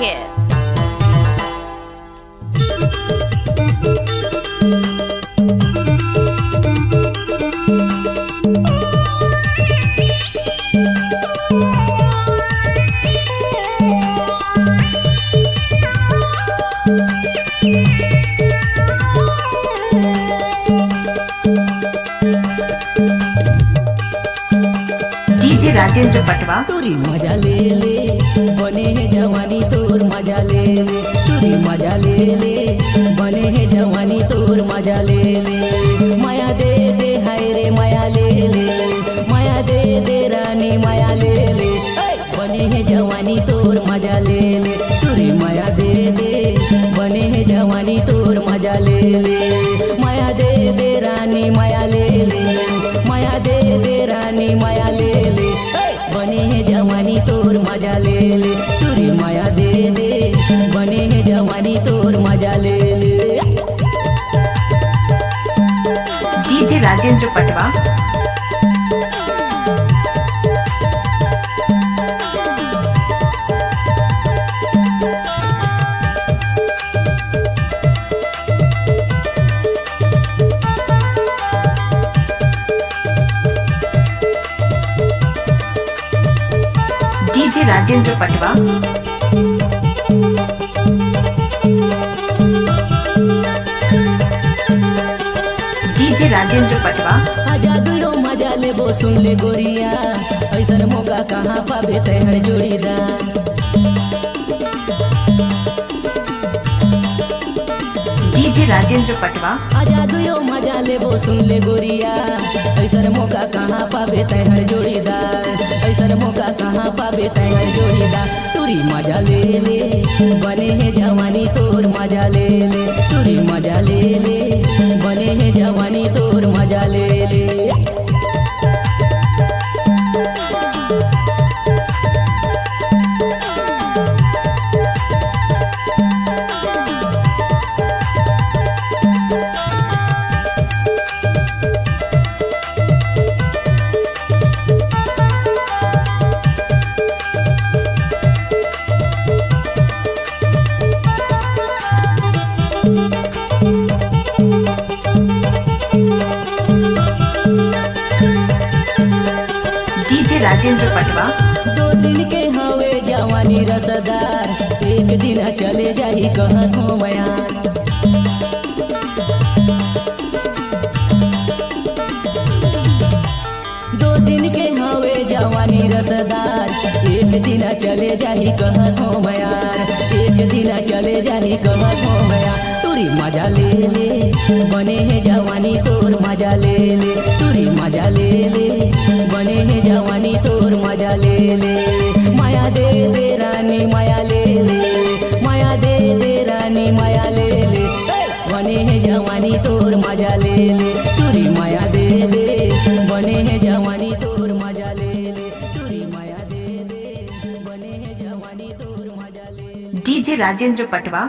Kid. DJ Rajendra पटवा। टूरी मजा ले ले बने है जवानी तोर मजा ले ले, टूरी मजा ले ले बने है जवानी तोर मजा ले ले, माया दे दे हाय रे माया ले ले, माया दे दे रानी माया ले ले, बने है जवानी तोर मजा ले ले, टूरी माया दे दे बने है जवानी तोर मजा ले ले, माया दे दे रानी माया ले ले, माया दे दे रानी माया ले ले, बने है जवानी तोर मजा ले ले, तुरी माया दे दे बने है जवानी तोर मजा ले ले। डीजे राजेंद्र पटवा। डीजे राजेंद्र पटवा। डीजे राजेंद्र पटवा। आजा दुरो मजा ले बो सुन ले गोरिया, ऐसन मौका कहाँ पावे तैहर जोड़ीदार, डीजे राजेंद्र पटवा। आजा दुरो मजा ले बो सुन ले गोरिया, ऐसन मौका कहाँ पावे तैहर जोड़ीदार, ऐसन मौका कहाँ पावे तैहर जोड़ीदार, टूरी मजा ले ले बने है जवानी तोर मजा ले ले, टूरी मजा ले ले बने है जवानी तोर मजा ले ले। डीजे राजेंद्र पटवा। दो दिन के हवे जवानी रसदार, एक दिन चले जाही कहत हो मयान, दो दिन के हवे जवानी रसदार, एक दिन चले जाही कहत हो मयार, एक दिन चले जाही कहत हो मयार, टूरी मजा ले ले बने है जवानी तोर मजा ले ले, टूरी मजा ले ले बने है जवानी तोर मजा ले ले, माया दे दे रानी माया ले ले, माया दे दे रानी माया ले ले, बने है जवानी तोर मजा ले ले, टूरी माया दे दे बने है जवानी तोर मजा ले ले, टूरी माया दे दे बने है जवानी तोर मजा ले ले। डीजे राजेंद्र पटवा।